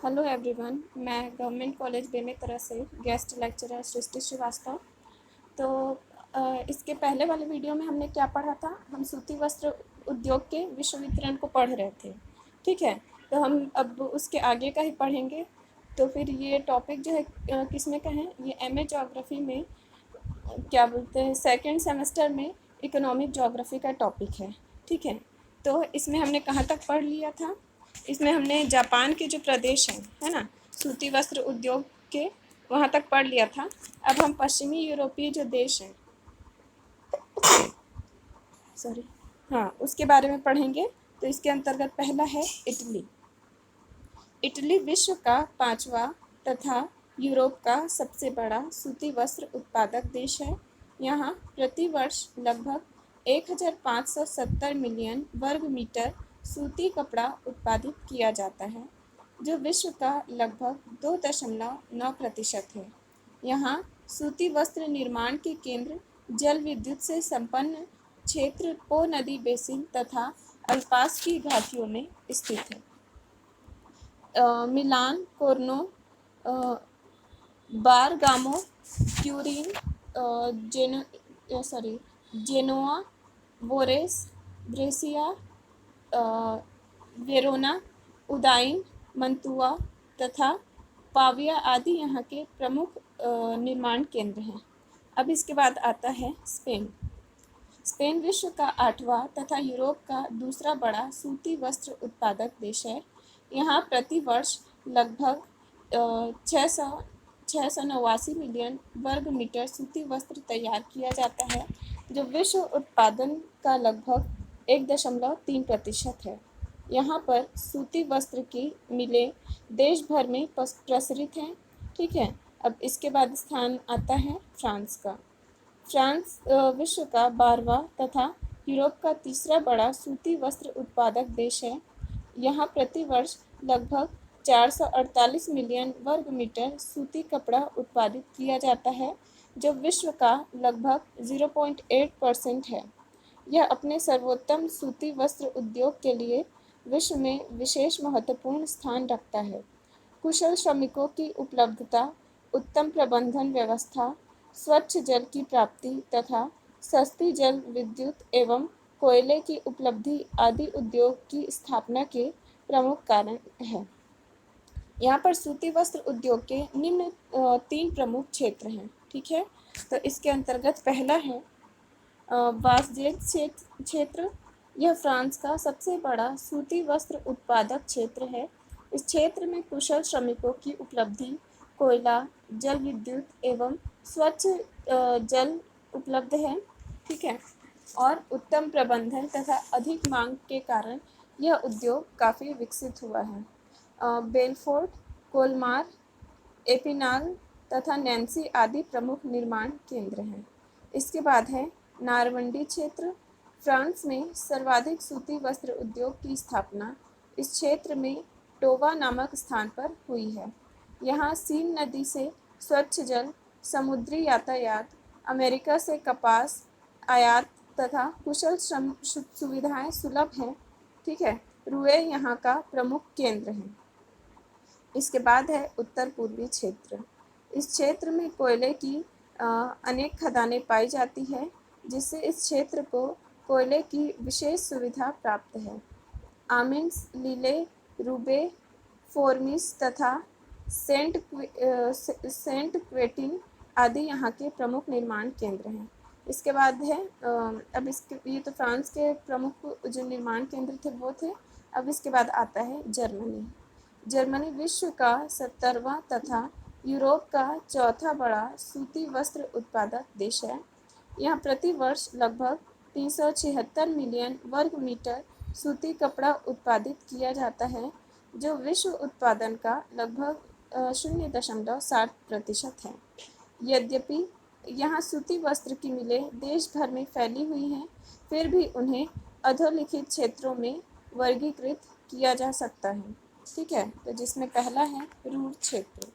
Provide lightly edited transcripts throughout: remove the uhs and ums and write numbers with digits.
Hello everyone, मैं government college Bemetara से guest lecturer सृष्टि श्रीवास्तव। तो इसके पहले वाले वीडियो में हमने क्या पढ़ा था? हम सूती वस्त्र उद्योग के विश्व वितरण को पढ़ रहे थे। ठीक है, तो हम अब उसके आगे का ही पढ़ेंगे। तो फिर ये टॉपिक जो है किसमें का है? ये एमए ज्योग्राफी में क्या बोलते हैं, सेकेंड सेमेस्टर में इकोनॉमिक ज्योग्राफी का टॉपिक है। ठीक है, तो इसमें हमने कहाँ तक पढ़ लिया था? इसमें हमने जापान के जो प्रदेश हैं, है ना, सूती वस्त्र उद्योग के, वहाँ तक पढ़ लिया था। अब हम पश्चिमी यूरोपीय जो देश हैं, सॉरी, हाँ, उसके बारे में पढ़ेंगे। तो इसके अंतर्गत पहला है इटली। इटली विश्व का 5वां तथा यूरोप का सबसे बड़ा सूती वस्त्र उत्पादक देश है। यहाँ प्रति वर्ष लगभग 1570 मिलियन वर्ग मीटर सूती कपड़ा उत्पादित किया जाता है, जो विश्व का लगभग 2.9% है। यहाँ सूती वस्त्र निर्माण के केंद्र जल विद्युत से संपन्न क्षेत्र पो नदी बेसिन तथा अल्पास की घाटियों में स्थित है। Milan, Como, Bergamo, Turin, Genoa, Varese, Brescia, Verona, Udine, Mantua तथा पाविया आदि यहाँ के प्रमुख निर्माण केंद्र हैं। अब इसके बाद आता है स्पेन। स्पेन विश्व का 8वां तथा यूरोप का दूसरा बड़ा सूती वस्त्र उत्पादक देश है। यहाँ प्रति वर्ष लगभग 689 मिलियन वर्ग मीटर सूती वस्त्र तैयार किया जाता है, जो विश्व उत्पादन का लगभग 1.3% है। यहाँ पर सूती वस्त्र की मिलें देश भर में प्रसरित हैं। ठीक है, अब इसके बाद स्थान आता है फ्रांस का। फ्रांस विश्व का 12वां तथा यूरोप का तीसरा बड़ा सूती वस्त्र उत्पादक देश है। यहाँ प्रति वर्ष लगभग 448 मिलियन वर्ग मीटर सूती कपड़ा उत्पादित किया जाता है, जो विश्व का लगभग 0.8% है। यह अपने सर्वोत्तम सूती वस्त्र उद्योग के लिए विश्व में विशेष महत्वपूर्ण स्थान रखता है। कुशल श्रमिकों की उपलब्धता, उत्तम प्रबंधन व्यवस्था, स्वच्छ जल की प्राप्ति तथा सस्ती जल विद्युत एवं कोयले की उपलब्धि आदि उद्योग की स्थापना के प्रमुख कारण है। यहाँ पर सूती वस्त्र उद्योग के निम्न 3 प्रमुख क्षेत्र हैं। ठीक है, तो इसके अंतर्गत पहला है वासजेत क्षेत्र। यह फ्रांस का सबसे बड़ा सूती वस्त्र उत्पादक क्षेत्र है। इस क्षेत्र में कुशल श्रमिकों की उपलब्धि, कोयला, जल विद्युत एवं स्वच्छ जल उपलब्ध है। ठीक है, और उत्तम प्रबंधन तथा अधिक मांग के कारण यह उद्योग काफ़ी विकसित हुआ है। बेलफोर्ट, कोलमार, एपिनाल तथा नैन्सी आदि प्रमुख निर्माण केंद्र हैं। इसके बाद है नारवंडी क्षेत्र। फ्रांस में सर्वाधिक सूती वस्त्र उद्योग की स्थापना इस क्षेत्र में टोवा नामक स्थान पर हुई है। यहाँ सीन नदी से स्वच्छ जल, समुद्री यातायात, अमेरिका से कपास आयात तथा कुशल श्रम सुविधाएं सुलभ हैं। ठीक है, रुए यहाँ का प्रमुख केंद्र है। इसके बाद है उत्तर पूर्वी क्षेत्र। इस क्षेत्र में कोयले की अनेक खदानें पाई जाती है, जिससे इस क्षेत्र को कोयले की विशेष सुविधा प्राप्त है। आमिन्स, लीले, रूबे, फोर्मिस तथा सेंट क्वेटिन आदि यहाँ के प्रमुख निर्माण केंद्र हैं। इसके बाद है अब इसके ये तो फ्रांस के प्रमुख जो निर्माण केंद्र थे वो थे। अब इसके बाद आता है जर्मनी। जर्मनी विश्व का 70वां तथा यूरोप का चौथा बड़ा सूती वस्त्र उत्पादक देश है। यहाँ प्रति वर्ष लगभग 376 मिलियन वर्ग मीटर सूती कपड़ा उत्पादित किया जाता है, जो विश्व उत्पादन का लगभग 0.7% है। यद्यपि यहाँ सूती वस्त्र की मिलें देश भर में फैली हुई हैं, फिर भी उन्हें अधोलिखित क्षेत्रों में वर्गीकृत किया जा सकता है। ठीक है, तो जिसमें पहला है रूर क्षेत्र।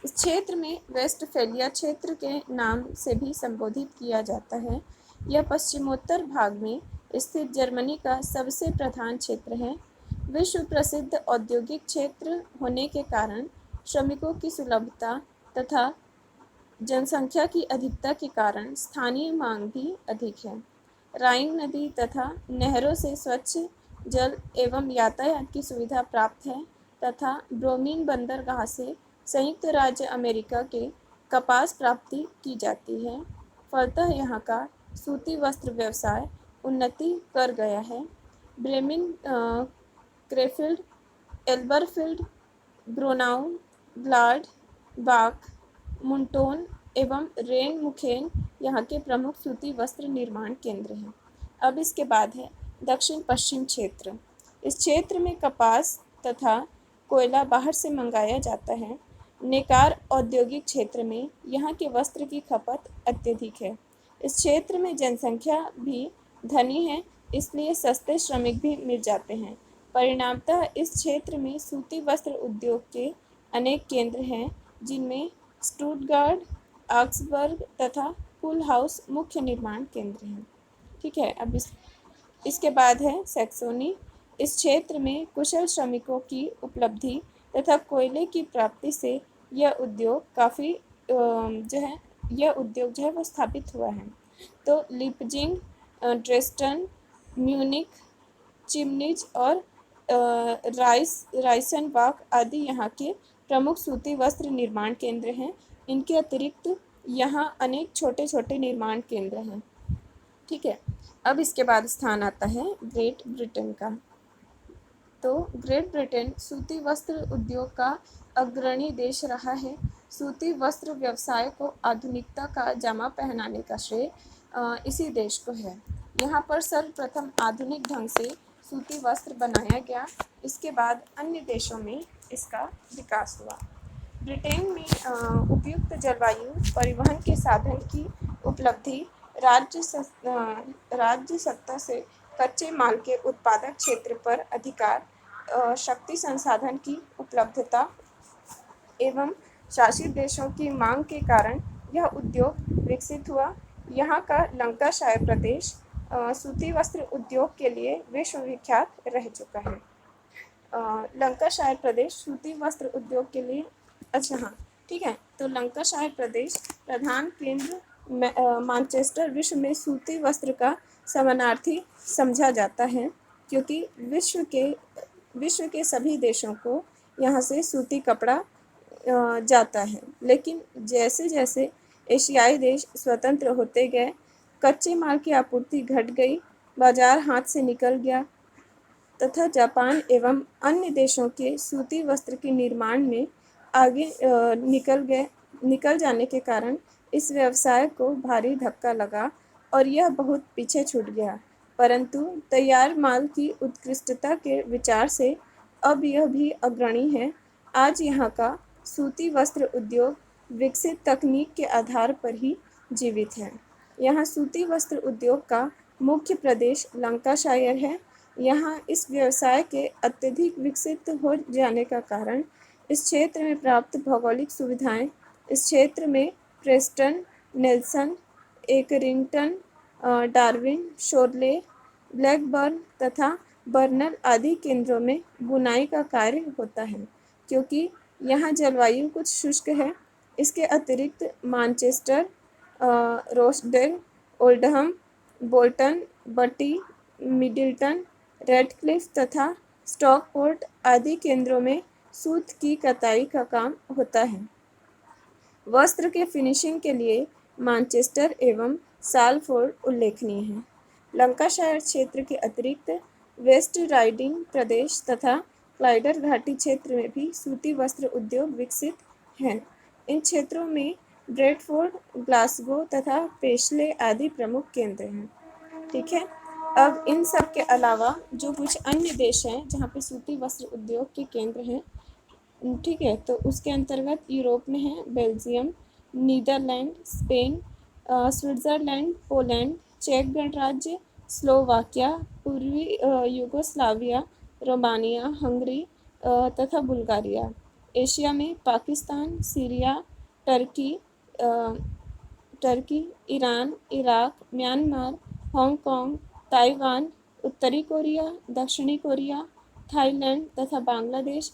इस क्षेत्र में वेस्टफेलिया क्षेत्र के नाम से भी संबोधित किया जाता है। यह पश्चिमोत्तर भाग में स्थित जर्मनी का सबसे प्रधान क्षेत्र है। विश्व प्रसिद्ध औद्योगिक क्षेत्र होने के कारण श्रमिकों की सुलभता तथा जनसंख्या की अधिकता के कारण स्थानीय मांग भी अधिक है। राइन नदी तथा नहरों से स्वच्छ जल एवं यातायात की सुविधा प्राप्त है तथा ब्रोमीन बंदरगाह से संयुक्त राज्य अमेरिका के कपास प्राप्ति की जाती है। फलतः यहाँ का सूती वस्त्र व्यवसाय उन्नति कर गया है। ब्रेमिन, क्रेफिल्ड, एल्बरफील्ड, ब्रोनाउ, ग्लाड, बाक, मुंटोन एवं रेन मुखेन यहाँ के प्रमुख सूती वस्त्र निर्माण केंद्र हैं। अब इसके बाद है दक्षिण पश्चिम क्षेत्र। इस क्षेत्र में कपास तथा कोयला बाहर से मंगाया जाता है। नेकार औद्योगिक क्षेत्र में यहाँ के वस्त्र की खपत अत्यधिक है। इस क्षेत्र में जनसंख्या भी धनी है, इसलिए सस्ते श्रमिक भी मिल जाते हैं। परिणामतः इस क्षेत्र में सूती वस्त्र उद्योग के अनेक केंद्र हैं, जिनमें स्टुटगार्ट, ऑक्सबर्ग तथा हुल हाउस मुख्य निर्माण केंद्र हैं। ठीक है, अब इसके बाद है सैक्सोनी। इस क्षेत्र में कुशल श्रमिकों की उपलब्धि तथा कोयले की प्राप्ति से यह उद्योग जो है वो स्थापित हुआ है। तो लिपजिंग, ड्रेस्टन, म्यूनिक, चिमनिज और राइसेनबाख आदि यहाँ के प्रमुख सूती वस्त्र निर्माण केंद्र हैं। इनके अतिरिक्त यहाँ अनेक छोटे छोटे निर्माण केंद्र हैं। ठीक है, अब इसके बाद स्थान आता है ग्रेट ब्रिटेन का। तो ग्रेट ब्रिटेन सूती वस्त्र उद्योग का अग्रणी देश रहा है। सूती वस्त्र व्यवसाय को आधुनिकता का जामा पहनाने का श्रेय इसी देश को है। यहाँ पर सर्वप्रथम आधुनिक ढंग से सूती वस्त्र बनाया गया। इसके बाद अन्य देशों में इसका विकास हुआ। ब्रिटेन में उपयुक्त जलवायु, परिवहन के साधन की उपलब्धि, राज्य सत्ता से कच्चे माल के उत्पादक क्षेत्र पर अधिकार, शक्ति संसाधन की उपलब्धता एवं शासित देशों की मांग के कारण यह उद्योग विकसित हुआ। यहाँ का लंकाशायर प्रदेश सूती वस्त्र उद्योग के लिए विश्वविख्यात रह चुका है। लंकाशायर प्रदेश सूती वस्त्र उद्योग के लिए, अच्छा हाँ ठीक है, तो लंकाशायर प्रदेश प्रधान केंद्र मैनचेस्टर विश्व में सूती वस्त्र का समानार्थी समझा जाता है, क्योंकि विश्व के सभी देशों को यहाँ से सूती कपड़ा जाता है। लेकिन जैसे जैसे एशियाई देश स्वतंत्र होते गए, कच्चे माल की आपूर्ति घट गई, बाजार हाथ से निकल गया तथा जापान एवं अन्य देशों के सूती वस्त्र के निर्माण में आगे निकल जाने के कारण इस व्यवसाय को भारी धक्का लगा और यह बहुत पीछे छूट गया। परंतु तैयार माल की उत्कृष्टता के विचार से अब यह भी अग्रणी है। आज यहाँ का सूती वस्त्र उद्योग विकसित तकनीक के आधार पर ही जीवित है। यहाँ सूती वस्त्र उद्योग का मुख्य प्रदेश लंकाशायर है। यहाँ इस व्यवसाय के अत्यधिक विकसित हो जाने का कारण इस क्षेत्र में प्राप्त भौगोलिक सुविधाएं, इस क्षेत्र में प्रेस्टन, नेल्सन, एकरिंगटन, डार्विन, शोरले, ब्लैकबर्न तथा बर्नल आदि केंद्रों में बुनाई का कार्य होता है, क्योंकि यहाँ जलवायु कुछ शुष्क है। इसके अतिरिक्त मैनचेस्टर, रोचडेल, ओल्डहम, बोल्टन, बटी, मिडिल्टन, रेडक्लिफ तथा स्टॉकपोर्ट आदि केंद्रों में सूत की कताई का काम होता है। वस्त्र के फिनिशिंग के लिए मैनचेस्टर एवं सालफोर्ड उल्लेखनीय हैं। लंकाशायर क्षेत्र के अतिरिक्त वेस्ट राइडिंग प्रदेश तथा क्लाइडर घाटी क्षेत्र में भी सूती वस्त्र उद्योग विकसित हैं। इन क्षेत्रों में ब्रेडफोर्ड, ग्लासगो तथा पेशले आदि प्रमुख केंद्र हैं। ठीक है, अब इन सब के अलावा जो कुछ अन्य देश हैं जहाँ पे सूती वस्त्र उद्योग के केंद्र हैं, ठीक है, तो उसके अंतर्गत यूरोप में है Belgium, Netherland, Spain, Switzerland, Poland, चेक गणराज्य, स्लोवाकिया, पूर्वी यूगोस्लाविया, रोमानिया, हंगरी तथा बुल्गारिया। एशिया में Pakistan, Syria, Turkey, Iran, Iraq, Myanmar, Hong Kong, Taiwan, उत्तरी कोरिया, दक्षिणी कोरिया, थाईलैंड तथा बांग्लादेश,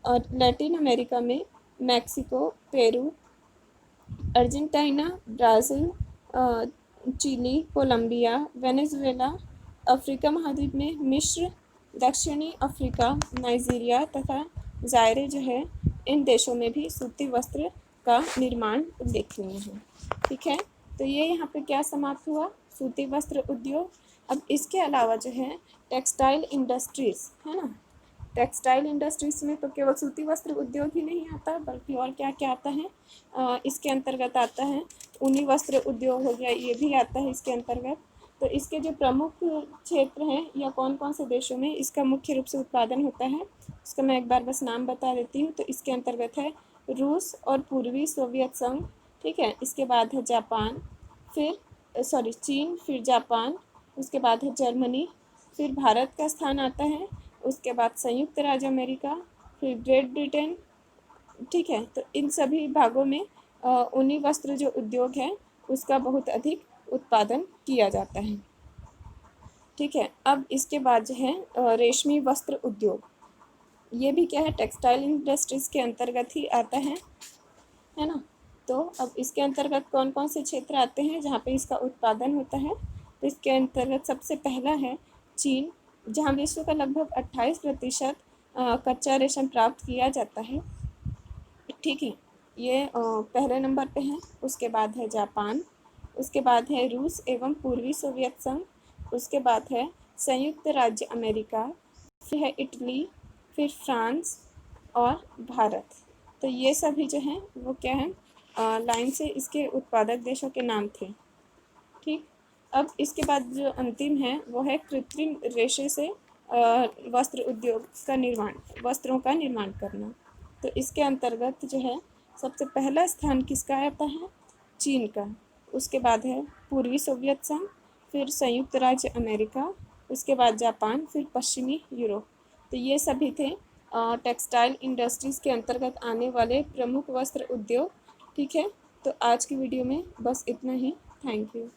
और लैटिन अमेरिका में Mexico, Peru, Argentina, Brazil, Chile, Colombia, Venezuela, Africa महाद्वीप में मिस्र, दक्षिणी अफ्रीका, नाइजीरिया तथा जायरे जो है, इन देशों में भी सूती वस्त्र का निर्माण उल्लेखनीय है। ठीक है, तो ये यहाँ पे क्या समाप्त हुआ, सूती वस्त्र उद्योग। अब इसके अलावा जो है टेक्सटाइल इंडस्ट्रीज़ है ना, टेक्सटाइल इंडस्ट्रीज में तो केवल सूती वस्त्र उद्योग ही नहीं आता, बल्कि और क्या क्या आता है, इसके अंतर्गत आता है ऊनी वस्त्र उद्योग हो गया, ये भी आता है इसके अंतर्गत। तो इसके जो प्रमुख क्षेत्र हैं या कौन कौन से देशों में इसका मुख्य रूप से उत्पादन होता है, इसका मैं एक बार बस नाम बता देती हूँ। तो इसके अंतर्गत है रूस और पूर्वी सोवियत संघ, ठीक है, इसके बाद है जापान, फिर चीन, फिर जापान, उसके बाद है जर्मनी, फिर भारत का स्थान आता है, उसके बाद संयुक्त राज्य अमेरिका, फिर ग्रेट ब्रिटेन। ठीक है, तो इन सभी भागों में ऊनी वस्त्र जो उद्योग है उसका बहुत अधिक उत्पादन किया जाता है। ठीक है, अब इसके बाद जो है रेशमी वस्त्र उद्योग, ये भी क्या है, टेक्सटाइल इंडस्ट्रीज़ के अंतर्गत ही आता है ना। तो अब इसके अंतर्गत कौन कौन से क्षेत्र आते हैं जहाँ पे इसका उत्पादन होता है, तो इसके अंतर्गत सबसे पहला है चीन, जहाँ विश्व का लगभग 28% कच्चा रेशम प्राप्त किया जाता है। ठीक है, ये पहले नंबर पे है। उसके बाद है जापान, उसके बाद है रूस एवं पूर्वी सोवियत संघ, उसके बाद है संयुक्त राज्य अमेरिका, फिर है इटली, फिर फ्रांस और भारत। तो ये सभी जो हैं वो क्या है, लाइन से इसके उत्पादक देशों के नाम थे। ठीक, अब इसके बाद जो अंतिम है वो है कृत्रिम रेशे से वस्त्र उद्योग का निर्माण, वस्त्रों का निर्माण करना। तो इसके अंतर्गत जो है सबसे पहला स्थान किसका आता है, चीन का, उसके बाद है पूर्वी सोवियत संघ, फिर संयुक्त राज्य अमेरिका, उसके बाद जापान, फिर पश्चिमी यूरोप। तो ये सभी थे टेक्सटाइल इंडस्ट्रीज़ के अंतर्गत आने वाले प्रमुख वस्त्र उद्योग। ठीक है, तो आज की वीडियो में बस इतना ही। Thank you.